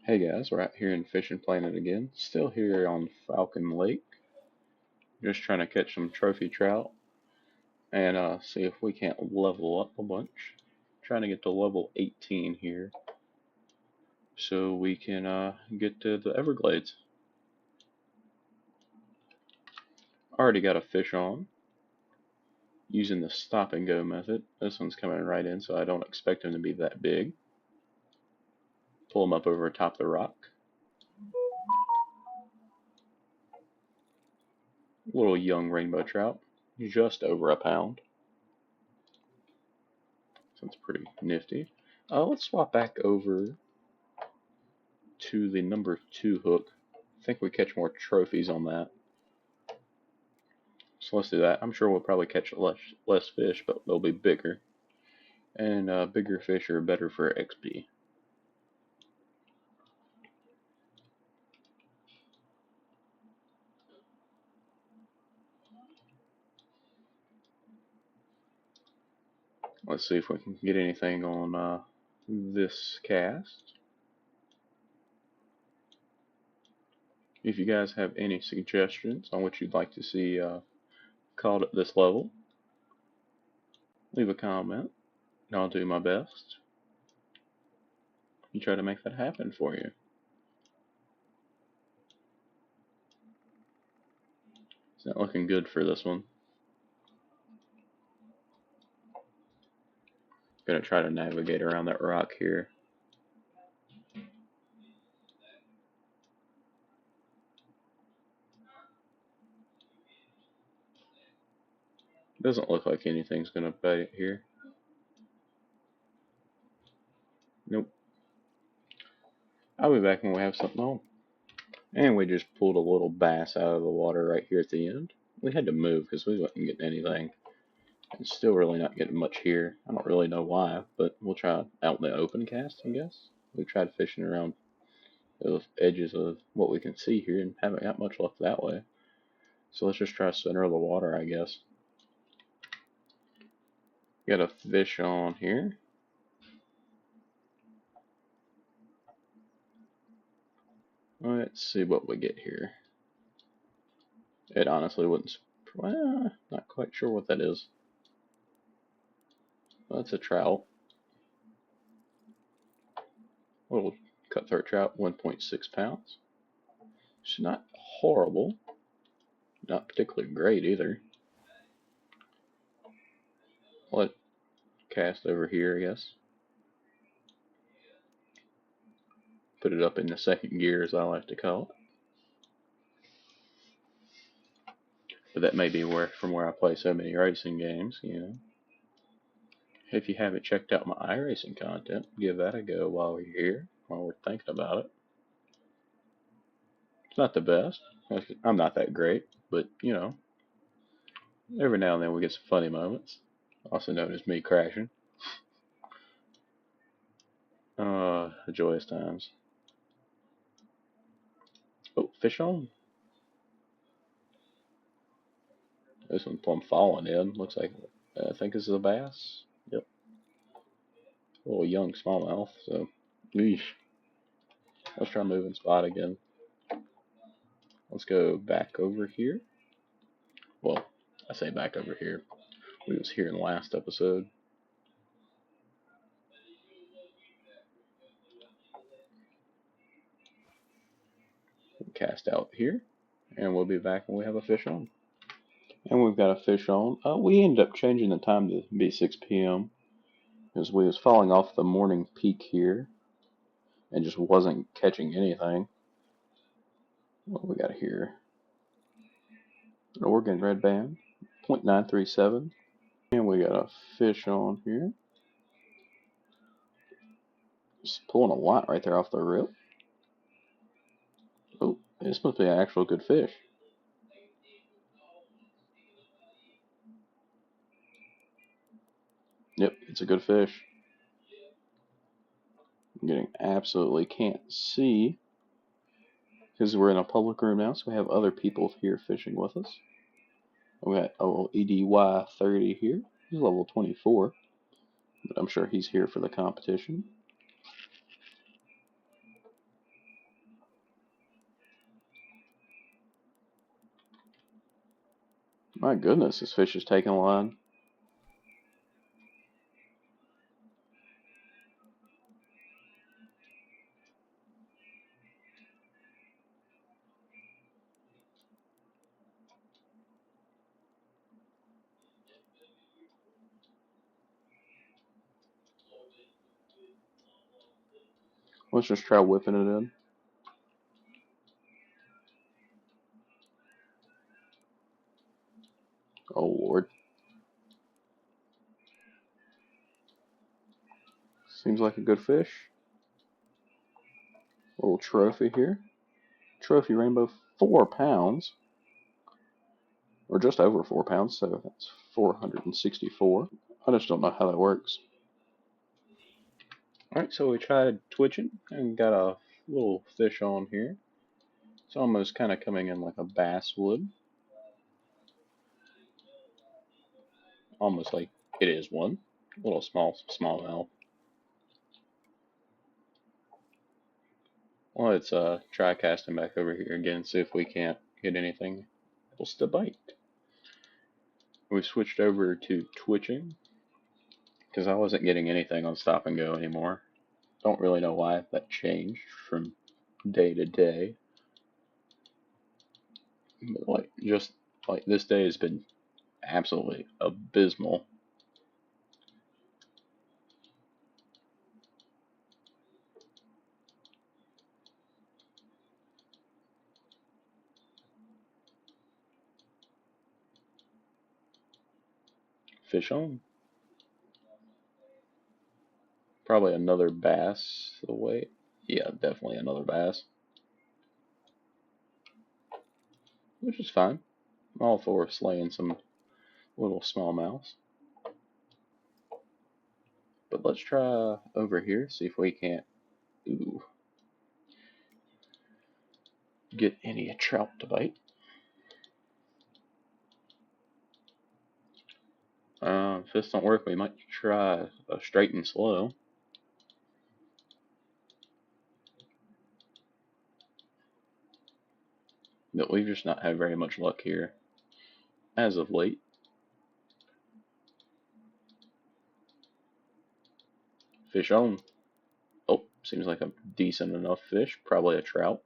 Hey guys, we're out here in Fishing Planet again. Still here on Falcon Lake. Just trying to catch some trophy trout and see if we can't level up a bunch. Trying to get to level 18 here so we can get to the Everglades. Already got a fish on using the stop and go method. This one's coming right in, so I don't expect him to be that big. Pull him up over top the rock. Little young rainbow trout, just over a pound. Sounds pretty nifty. Let's swap back over to the number 2 hook. I think we catch more trophies on that. So let's do that. I'm sure we'll probably catch less fish, but they'll be bigger. And bigger fish are better for XP. Let's see if we can get anything on this cast. If you guys have any suggestions on what you'd like to see caught at this level, leave a comment and I'll do my best and try to make that happen for you. It's not looking good for this one. Gonna try to navigate around that rock here. Doesn't look like anything's gonna bite here. Nope. I'll be back when we have something on. And we just pulled a little bass out of the water right here at the end. We had to move because we wasn't getting anything. And still really not getting much here. I don't really know why, but we'll try out in the open cast, I guess. We tried fishing around the edges of what we can see here and haven't got much luck that way. So let's just try center of the water, I guess. Got a fish on here. Let's see what we get here. It honestly wouldn't. Well, not quite sure what that is. That's a trout. Little cutthroat trout, 1.6 pounds. It's not horrible. Not particularly great either. Let cast over here, I guess. Put it up in the second gear, as I like to call it. But that may be from where I play so many racing games, you know. If you haven't checked out my iRacing content, give that a go while we're here, while we're thinking about it. It's not the best. I'm not that great, but you know, every now and then we get some funny moments, also known as me crashing. Joyous times. Oh, fish on. This one's plumb falling in. Looks like, I think this is a bass. Yep. A little young smallmouth, so, eesh. Let's try moving spot again. Let's go back over here. Well, I say back over here. We was here in the last episode. We'll cast out here, and we'll be back when we have a fish on. And we've got a fish on. We ended up changing the time to be 6 p.m. because we was falling off the morning peak here and just wasn't catching anything. What we got here? An Oregon red band, 0.937. And we got a fish on here. Just pulling a lot right there off the rip. Oh, this must be an actual good fish. Yep, it's a good fish. I'm getting absolutely can't see because we're in a public room now, so we have other people here fishing with us. We got a little EDY 30 here. He's level 24, but I'm sure he's here for the competition. My goodness, this fish is taking a line. Let's just try whipping it in. Oh Lord. Seems like a good fish. Little trophy here. Trophy rainbow, 4 pounds. Or just over 4 pounds, so that's 464. I just don't know how that works. Alright, so we tried twitching and got a little fish on here. It's almost kind of coming in like a bass would. Almost like it is one. A little smallmouth. Well, let's try casting back over here again, see if we can't get anything else to bite. We switched over to twitching because I wasn't getting anything on stop and go anymore. Don't really know why that changed from day to day. But like just like this day has been absolutely abysmal. Fish on. Probably another bass away. Yeah, definitely another bass. Which is fine. I'm all for slaying some little smallmouths. But let's try over here, see if we can't get any trout to bite. If this don't work, we might try a straight and slow. But we've just not had very much luck here as of late. Fish on. Oh, seems like a decent enough fish. Probably a trout.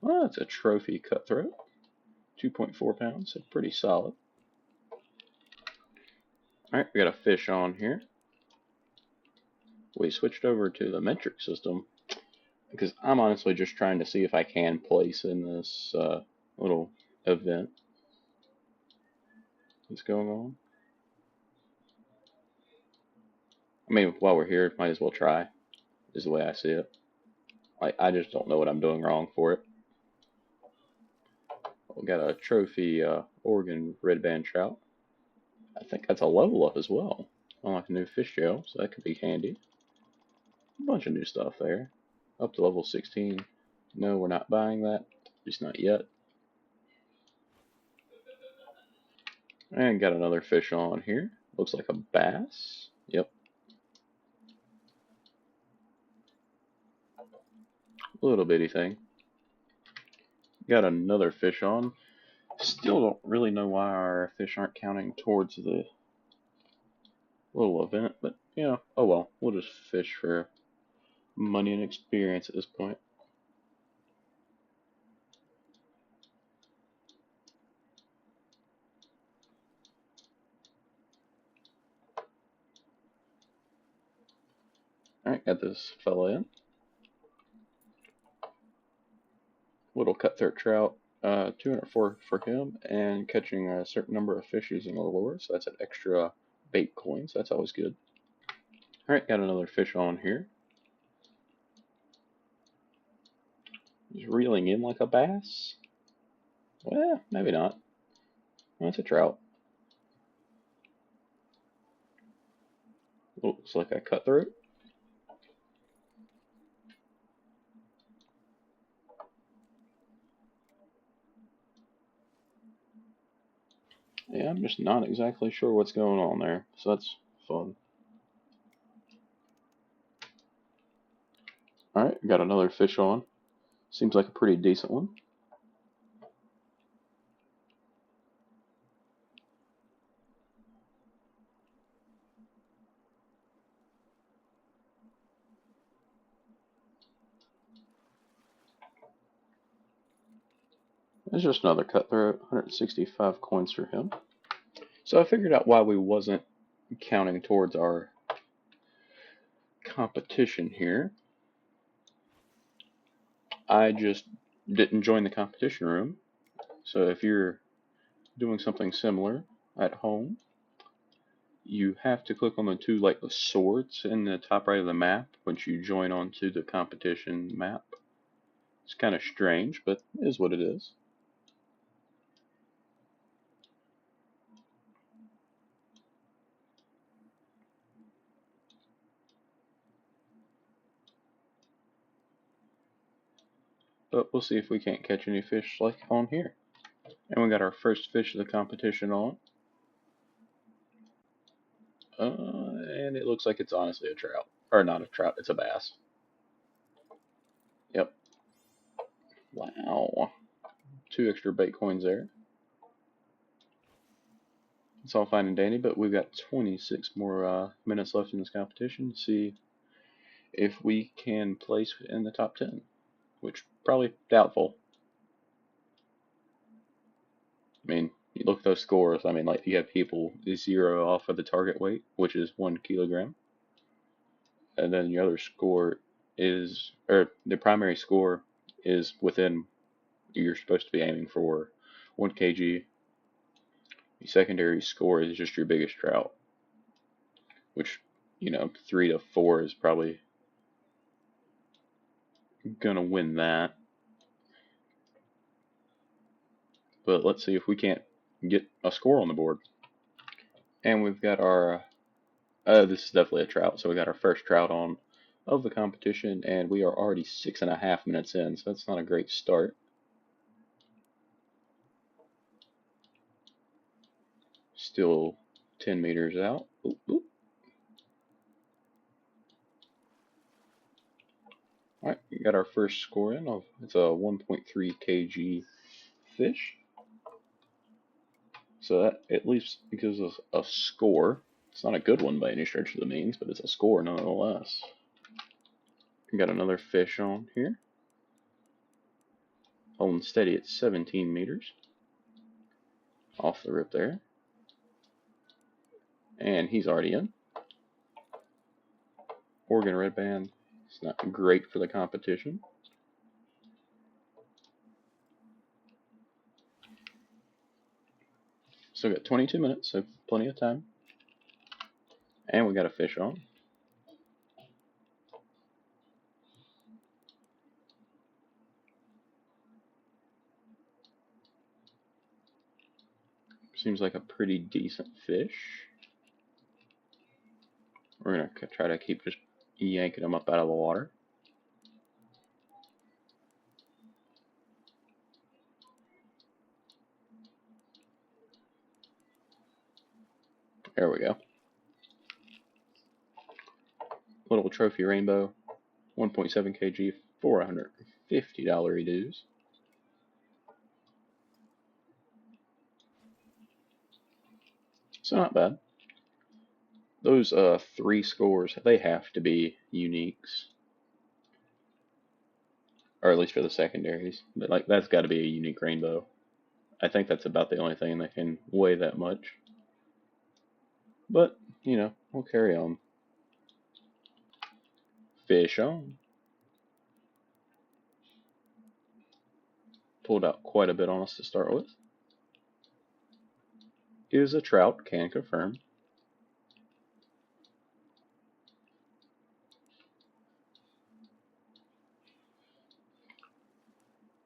Well, that's a trophy cutthroat. 2.4 pounds, so pretty solid. Alright, we got a fish on here. We switched over to the metric system because I'm honestly just trying to see if I can place in this little event that's going on. I mean, while we're here, might as well try, is the way I see it. Like, I just don't know what I'm doing wrong for it. We got a trophy Oregon red band trout. I think that's a level up as well. Unlock a new fish jail, so that could be handy. A bunch of new stuff there. Up to level 16. No, we're not buying that. At least not yet. And got another fish on here. Looks like a bass. Yep. Little bitty thing. Got another fish on. Still don't really know why our fish aren't counting towards the little event, but you know, oh well. We'll just fish for money and experience at this point. Alright, got this fella in. Little cutthroat trout, 204 for him, and catching a certain number of fish using a lure, so that's an extra bait coin, so that's always good. Alright, got another fish on here. He's reeling in like a bass. Well, maybe not. That's a trout. Looks like a cutthroat. Yeah, I'm just not exactly sure what's going on there, so that's fun. Alright, got another fish on. Seems like a pretty decent one. It's just another cutthroat, 165 coins for him. So I figured out why we wasn't counting towards our competition here. I just didn't join the competition room. So if you're doing something similar at home, you have to click on the two like the swords in the top right of the map once you join onto the competition map. It's kind of strange, but it is what it is. But we'll see if we can't catch any fish like on here. And we got our first fish of the competition on. And it looks like it's honestly a trout. Or not a trout, it's a bass. Yep. Wow. 2 extra bait coins there. It's all fine and dandy, but we've got 26 more minutes left in this competition to see if we can place in the top 10, which probably doubtful. I mean, you look at those scores. I mean, like you have people 0 off of the target weight, which is 1 kilogram, and then your other score is, or the primary score is within. You're supposed to be aiming for 1 kg. The secondary score is just your biggest trout, which 3 to 4 is probably gonna win that. But let's see if we can't get a score on the board. And we've got our, this is definitely a trout, so we got our first trout on of the competition, and we are already 6.5 minutes in, so that's not a great start. Still 10 meters out. Oop, oop. Alright, we got our first score in. It's a 1.3 kg fish. So that at least gives us a score. It's not a good one by any stretch of the means, but it's a score nonetheless. We got another fish on here. Holding steady at 17 meters. Off the rip there. And he's already in. Oregon red band. It's not great for the competition. Still got 22 minutes, so plenty of time. And we got a fish on. Seems like a pretty decent fish. We're going to try to keep just yanking them up out of the water. There we go. Little trophy rainbow, 1.7 kg, $450 dues. So not bad. Those 3 scores, they have to be uniques, or at least for the secondaries. But like that's got to be a unique rainbow. I think that's about the only thing that can weigh that much. But we'll carry on. Fish on. Pulled out quite a bit on us to start with. Is a trout, can confirm.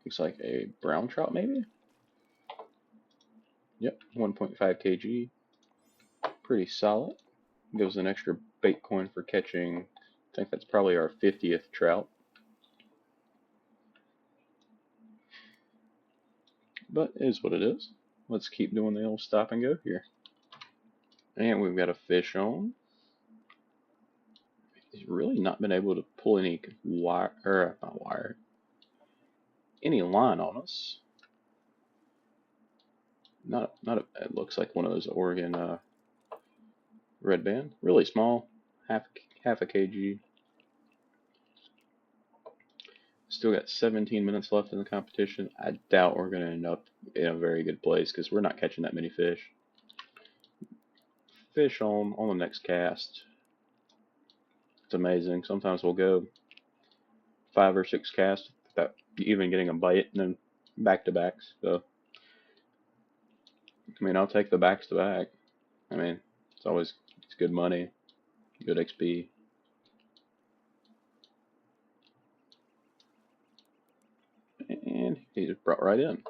Looks like a brown trout, maybe? Yep, 1.5 kg. Pretty solid. Gives an extra bait coin for catching. I think that's probably our 50th trout. But it is what it is. let's keep doing the old stop and go here. And we've got a fish on. He's really not been able to pull any wire, or not wire, any line on us. It looks like one of those Oregon red band. Really small, half a kg. Still got 17 minutes left in the competition. I doubt we're going to end up in a very good place because we're not catching that many fish. Fish on the next cast. It's amazing. Sometimes we'll go 5 or 6 casts without even getting a bite, and then back to backs. So, I mean, I'll take the backs to back. I mean, it's good money, good XP. And he just brought right in.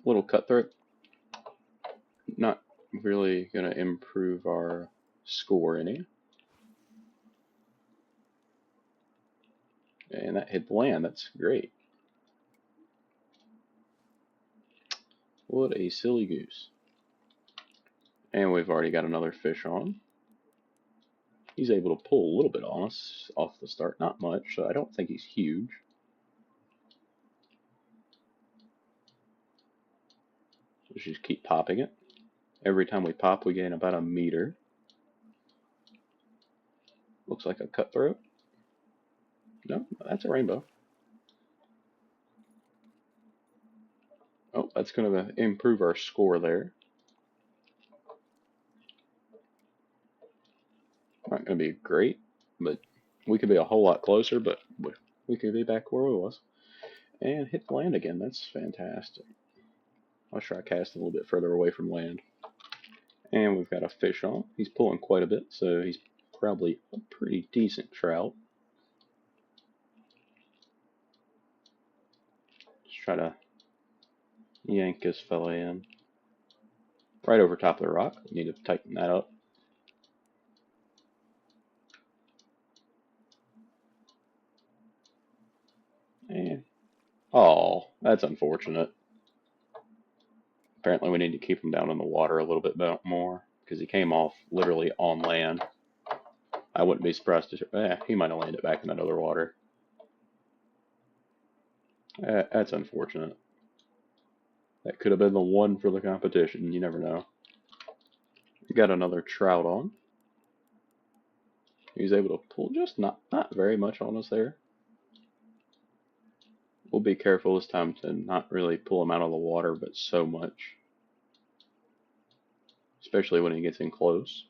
Little cutthroat. Not really going to improve our score any. And that hit the land. That's great. What a silly goose. And we've already got another fish on. He's able to pull a little bit on us off the start. Not much, so I don't think he's huge. Let's just keep popping it. Every time we pop, we gain about a meter. Looks like a cutthroat. No, that's a rainbow. Oh, that's going to improve our score there. Not going to be great, but we could be a whole lot closer, but we could be back where we was. And hit land again. That's fantastic. I'll try casting a little bit further away from land. And we've got a fish on. He's pulling quite a bit, so he's probably a pretty decent trout. Just try to yank this fella in. Right over top of the rock. We need to tighten that up. And, oh, that's unfortunate. Apparently we need to keep him down in the water a little bit more, because he came off literally on land. I wouldn't be surprised to, he might have landed back in that other water. That's unfortunate. That could have been the one for the competition. You never know. We got another trout on. He's able to pull just not very much on us there. We'll be careful this time to not really pull him out of the water, but so much. Especially when he gets in close.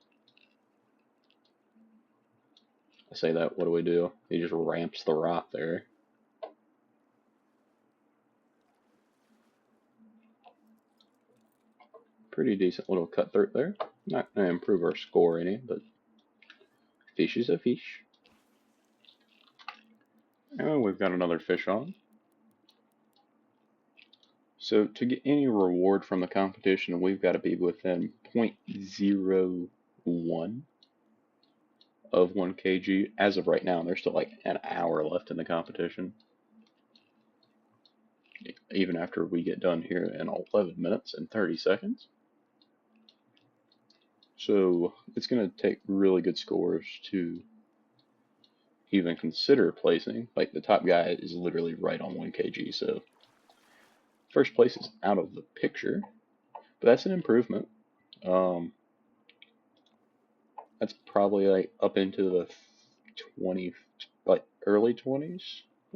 I say that, what do? He just ramps the rock there. Pretty decent little cutthroat there. Not going to improve our score any, but fish is a fish. And we've got another fish on. So to get any reward from the competition, we've got to be within 0.01 of 1 kg. As of right now, there's still like an hour left in the competition. Even after we get done here in 11 minutes and 30 seconds. So it's going to take really good scores to even consider placing. Like the top guy is literally right on 1 kg, so first place is out of the picture, but that's an improvement. That's probably like up into the 20, like early 20s,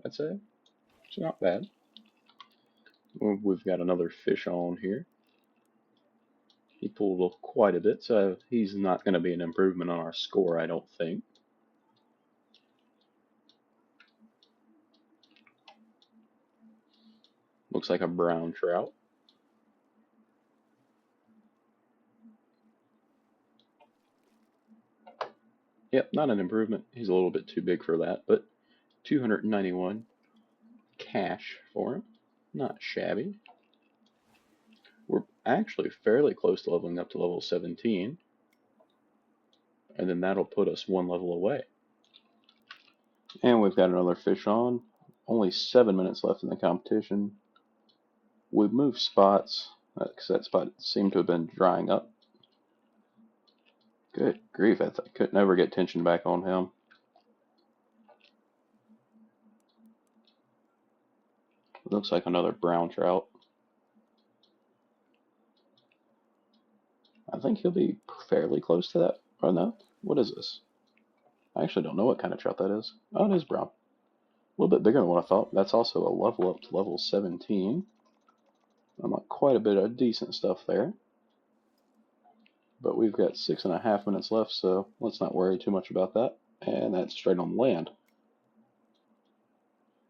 I'd say. It's not bad. We've got another fish on here. He pulled quite a bit, so he's not going to be an improvement on our score, I don't think. Looks like a brown trout. Yep, not an improvement. He's a little bit too big for that, but 291 cash for him. Not shabby. We're actually fairly close to leveling up to level 17. And then that'll put us 1 level away. And we've got another fish on. Only 7 minutes left in the competition. We moved spots because that spot seemed to have been drying up. Good grief, I could never get tension back on him. Looks like another brown trout. I think he'll be fairly close to that. Oh no, what is this? I actually don't know what kind of trout that is. Oh, it is brown. A little bit bigger than what I thought. That's also a level up to level 17. I'm like quite a bit of decent stuff there. But we've got 6.5 minutes left, so let's not worry too much about that. And that's straight on land.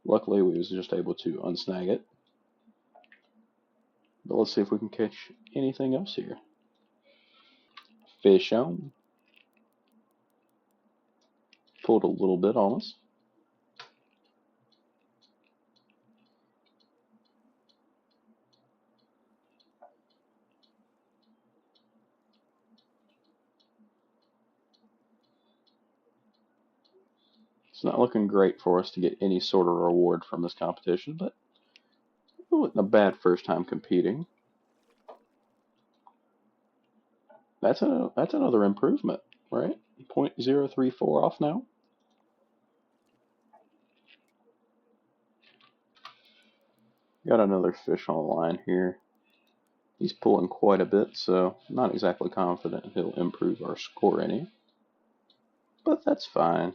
Luckily, we was just able to unsnag it. But let's see if we can catch anything else here. Fish on. Pulled a little bit on us. It's not looking great for us to get any sort of reward from this competition, but it wasn't a bad first time competing. That's another improvement, right? 0.034 off now. Got another fish on the line here. He's pulling quite a bit, so I'm not exactly confident he'll improve our score any. But that's fine.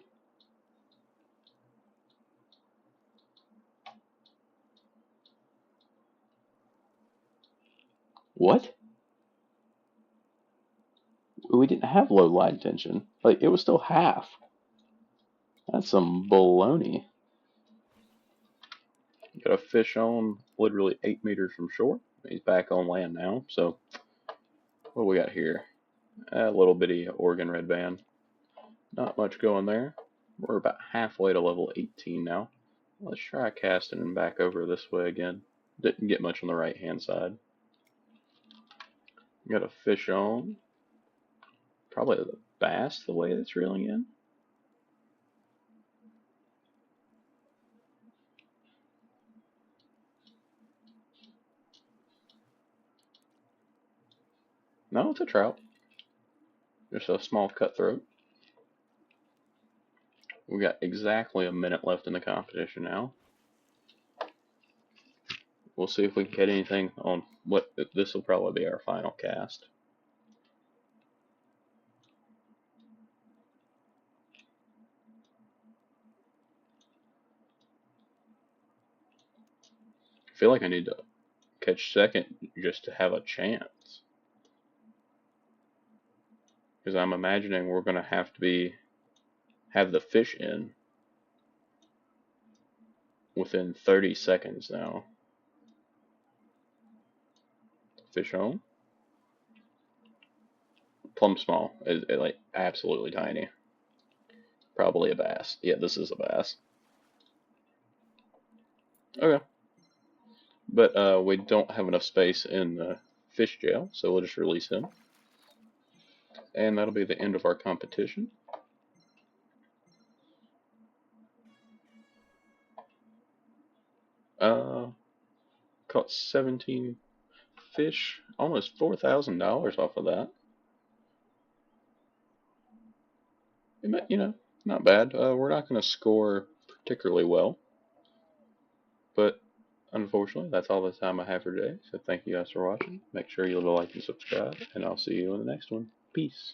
What? We didn't have low line tension. Like, it was still half. That's some baloney. Got a fish on literally 8 meters from shore. He's back on land now, so what do we got here? A little bitty Oregon red band. Not much going there. We're about halfway to level 18 now. Let's try casting him back over this way again. Didn't get much on the right hand side. Got a fish on. Probably the bass the way it's reeling in. No, it's a trout. Just a small cutthroat. We got exactly a minute left in the competition now. We'll see if we can get anything on what this will probably be our final cast. I feel like I need to catch second just to have a chance. Because I'm imagining we're going to have the fish in within 30 seconds now. Fish on. Plumb small. Like absolutely tiny. Probably a bass. Yeah, this is a bass. Okay. But we don't have enough space in the fish jail, so we'll just release him. And that'll be the end of our competition. Caught 17 fish, almost $4,000 off of that. Not bad. We're not going to score particularly well, but unfortunately, that's all the time I have for today. So thank you guys for watching. Make sure you like and subscribe, and I'll see you in the next one. Peace.